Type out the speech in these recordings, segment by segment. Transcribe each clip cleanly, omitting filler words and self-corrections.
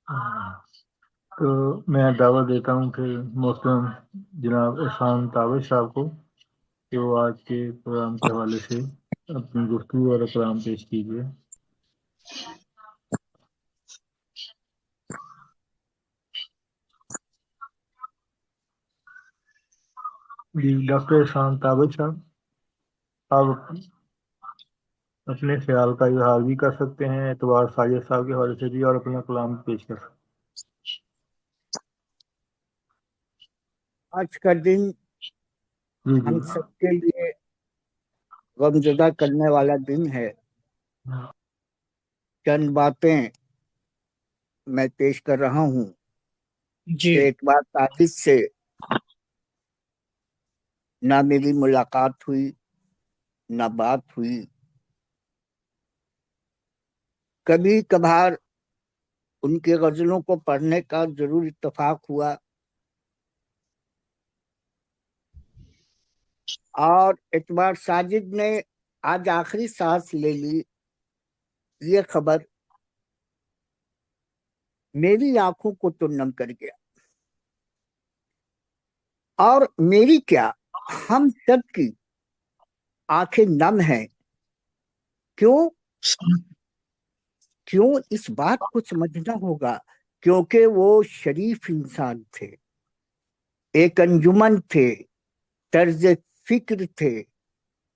तो मैं दावा देता हूँ कि मोहतरम जनाब एहसान ताबिश साहब को कि वो आज के प्रोग्राम के हवाले से अपनी गुफ्तगू और कलाम पेश कीजिए। जी डॉक्टर एहसान ताबिश साहब, आप अपने ख्याल का इजहार भी कर सकते हैं एतबार साजिद साहब के हवाले से भी, और अपना कलाम पेश कर सकते आज का दिन हैं। जी हम जी। सबके लिए गमजदा करने वाला दिन है। चंद बातें मैं पेश कर रहा हूँ। जी एक बार ताकिद से ना मेरी मुलाकात हुई, ना बात हुई। कभी कभार उनके गजलों को पढ़ने का जरूर इत्तेफाक हुआ, और इतबार साजिद ने आज आखिरी सांस ले ली। ये खबर मेरी आंखों को तो नम कर गया, और मेरी क्या, हम सब की आंखें नम हैं। क्यों? क्यों, इस बात को समझना होगा। क्योंकि वो शरीफ इंसान थे, एक अंजुमन थे, तर्ज फिक्र थे,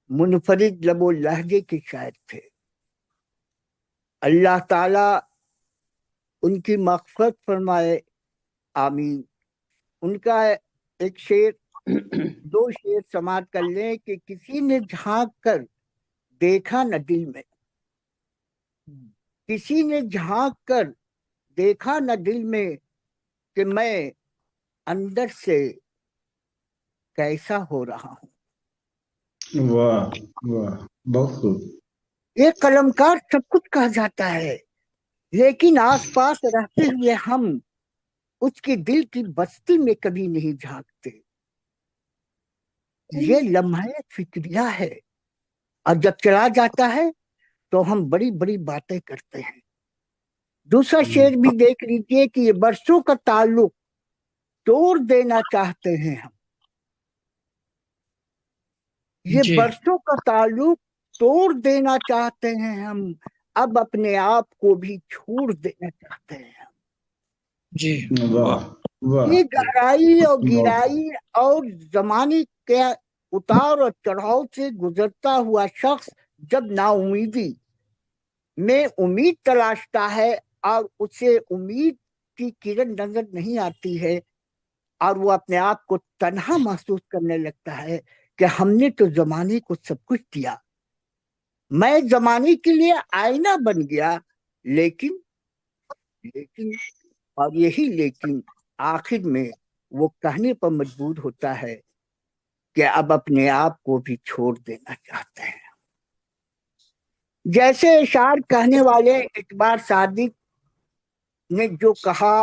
मुनफरिद लबो लहजे के शायर थे। अल्लाह ताला उनकी मग़फ़िरत फरमाए, आमीन। उनका एक शेर, दो शेर समाप्त कर लें कि किसी ने झांक कर देखा न दिल में, किसी ने झांक कर देखा न दिल में, कि मैं अंदर से कैसा हो रहा हूँ। वाह वाह, बहुत खूब। एक कलमकार सब कुछ कह जाता है, लेकिन आसपास रहते हुए हम उसके दिल की बस्ती में कभी नहीं झांकते। ये लम्हा फिक्रिया है, और जब चला जाता है तो हम बड़ी बड़ी बातें करते हैं। दूसरा शेर भी देख लीजिए कि ये बरसों का ताल्लुक तोड़ देना चाहते हैं हम। ये जी बरसों का ताल्लुक तोड़ देना चाहते हैं हम, अब अपने आप को भी छोड़ देना चाहते हैं हम। जी वाह वाह, ये गहराई और बहुत गिराई और जमाने के उतार और चढ़ाव से गुजरता हुआ शख्स जब नाउमीदी में उम्मीद तलाशता है, और उसे उम्मीद की किरण नजर नहीं आती है, और वो अपने आप को तन्हा महसूस करने लगता है कि हमने तो जमाने को सब कुछ दिया, मैं जमाने के लिए आईना बन गया। लेकिन लेकिन और यही लेकिन आखिर में वो कहने पर मजबूर होता है कि अब अपने आप को भी छोड़ देना चाहते हैं। जैसे इशार कहने वाले इकबाल सादिक ने जो कहा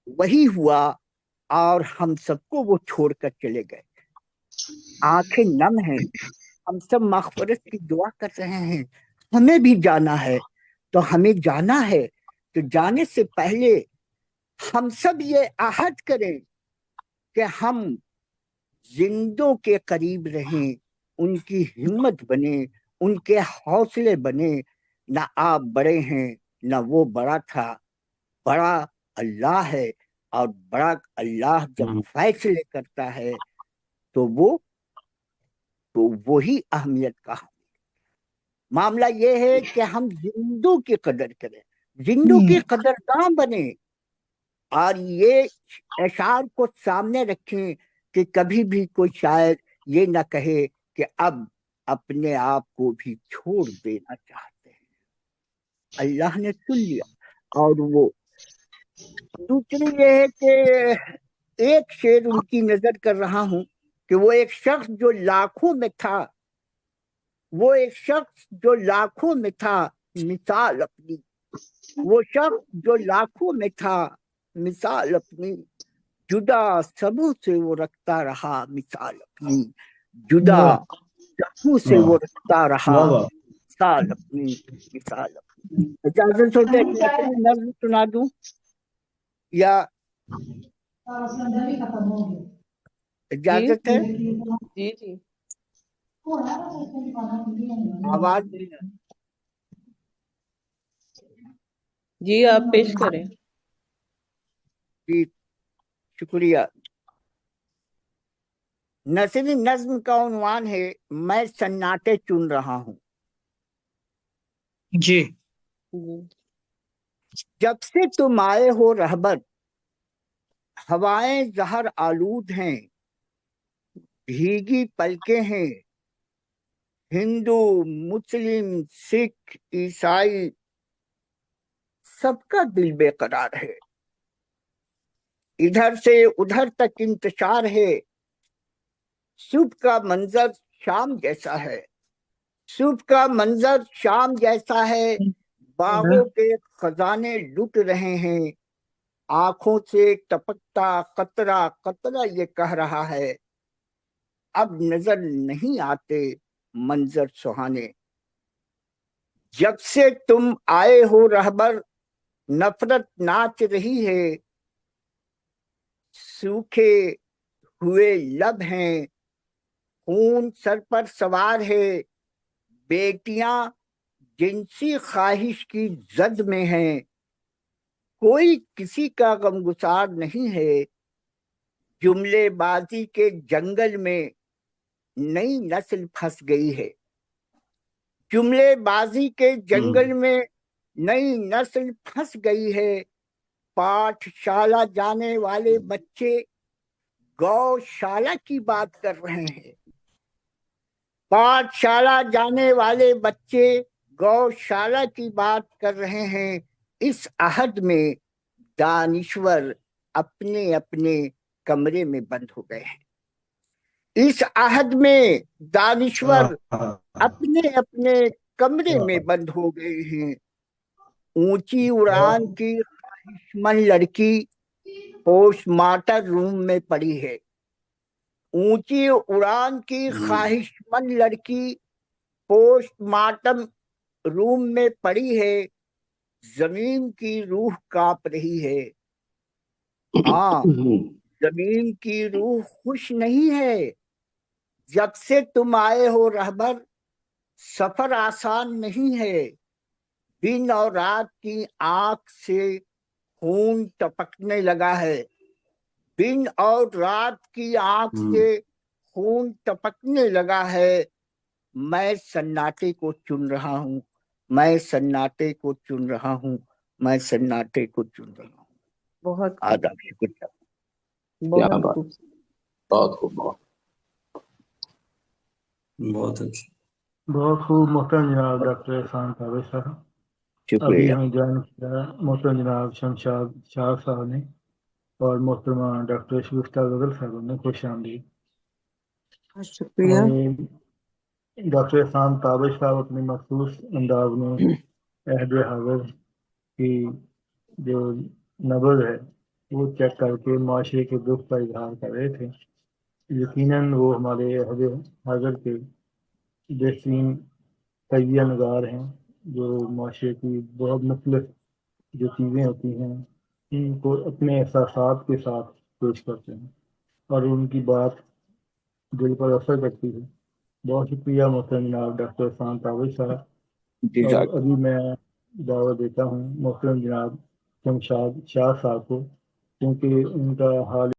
वही हुआ, और हम सबको वो छोड़कर चले गए। आंखें नम हैं, हम सब मग़फ़िरत की दुआ कर रहे हैं। हमें भी जाना है, तो हमें जाना है, तो जाने से पहले हम सब ये आहद करें कि हम जिंदों के करीब रहें, उनकी हिम्मत बने, उनके हौसले बने। ना आप बड़े हैं, ना वो बड़ा था, बड़ा अल्लाह है, और बड़ा अल्लाह जब फैसले करता है तो वही अहमियत का मामला ये है कि हम जिंदों की कदर करें, जिंदों की कदरदान बने, और ये इशार को सामने रखें कि कभी भी कोई शायर ये ना कहे कि अब अपने आप को भी छोड़ देना चाहते हैं। अल्लाह ने सुन लिया। और वो दूसरी ये है कि एक शेर उनकी नजर कर रहा हूं कि वो एक शख्स जो लाखों में था, वो एक शख्स जो लाखों में था, मिसाल अपनी, वो शख्स जो लाखों में था, मिसाल अपनी, जुदा सबों से वो रखता रहा मिसाल अपनी, जुदा सबों से वो रखता रहा वाह वाह। मिसाल अपनी, मिसाल अपनी। इजाजत हो तो एक नज़म नज्म सुना दूं। یا جی اجازت ہے؟ جی جی آواز جی آپ پیش کریں. جی شکریہ. نثری نظم کا عنوان ہے میں سناٹے چن رہا ہوں. جی جب سے تم آئے ہو رہبر، ہوائیں زہر آلود ہیں، بھیگی پلکیں ہیں. ہندو، مسلم، سکھ، عیسائی، سب کا دل بے قرار ہے. ادھر سے ادھر تک انتشار ہے. صبح کا منظر شام جیسا ہے. صبح کا منظر شام جیسا ہے. باغوں کے خزانے لٹ رہے ہیں. آنکھوں سے ٹپکتا قطرہ قطرہ یہ کہہ رہا ہے اب نظر نہیں آتے منظر سہانے. جب سے تم آئے ہو رہبر، نفرت ناچ رہی ہے. سوکھے ہوئے لب ہیں، خون سر پر سوار ہے. بیٹیاں جنسی خواہش کی زد میں ہیں. کوئی کسی کا غمگسار نہیں ہے. جملے بازی کے جنگل میں نئی نسل پھنس گئی ہے. جملے بازی کے جنگل میں نئی نسل پھنس گئی ہے. پاٹھ شالہ جانے والے بچے گوشالہ کی بات کر رہے ہیں. پاٹھ شالہ جانے والے بچے گوشالہ کی بات کر رہے ہیں. اس عہد میں دانشور اپنے اپنے کمرے میں بند ہو گئے ہیں. اس عہد میں دانشور اپنے اپنے کمرے میں بند ہو گئے ہیں. اونچی اڑان کی خواہش مند لڑکی پوسٹ مارٹم روم میں پڑی ہے. اونچی اڑان کی خواہش مند لڑکی پوسٹ مارٹم روم میں پڑی ہے. زمین کی روح کانپ رہی ہے. ہاں، زمین کی روح خوش نہیں ہے. جب سے تم آئے ہو رہبر، سفر آسان نہیں ہے. دن اور رات کی آنکھ سے خون ٹپکنے لگا ہے. دن اور رات کی آنکھ سے خون ٹپکنے لگا ہے. میں سناٹے کو چن رہا ہوں. میں سناٹے کو چن رہا ہوں. میں سناٹے کو چن رہا ہوں. بہت آداب، شکریہ. بہت خوب. بہت خوب، بہت اچھا. بہت خوب محترم جناب ڈاکٹر احسان تابع صاحب. ابھی شکریہ. ہمیں جوائن کیا محترم جناب شمشاد شاہ صاحب نے اور محترمہ ڈاکٹر شگفتہ غزل صاحب نے. خوش آمدید. شکریہ. ڈاکٹر احسان تابع صاحب اپنے مخصوص انداز میں عہد حاضر کی جو نبض ہے وہ چیک کر کے معاشرے کے دکھ کا اظہار کر رہے تھے. یقیناً وہ ہمارے عہد حاضر کے بہترین تجزیہ نگار ہیں جو معاشرے کی بہت مختلف جو چیزیں ہوتی ہیں ان کو اپنے احساسات کے ساتھ پیش کرتے ہیں اور ان کی بات دل پر اثر کرتی ہے. بہت شکریہ محترم جناب ڈاکٹر احسان تابع صاحب. اور ابھی میں دعوت دیتا ہوں محترم جناب شمشاد شاہ صاحب کو، کیونکہ ان کا حال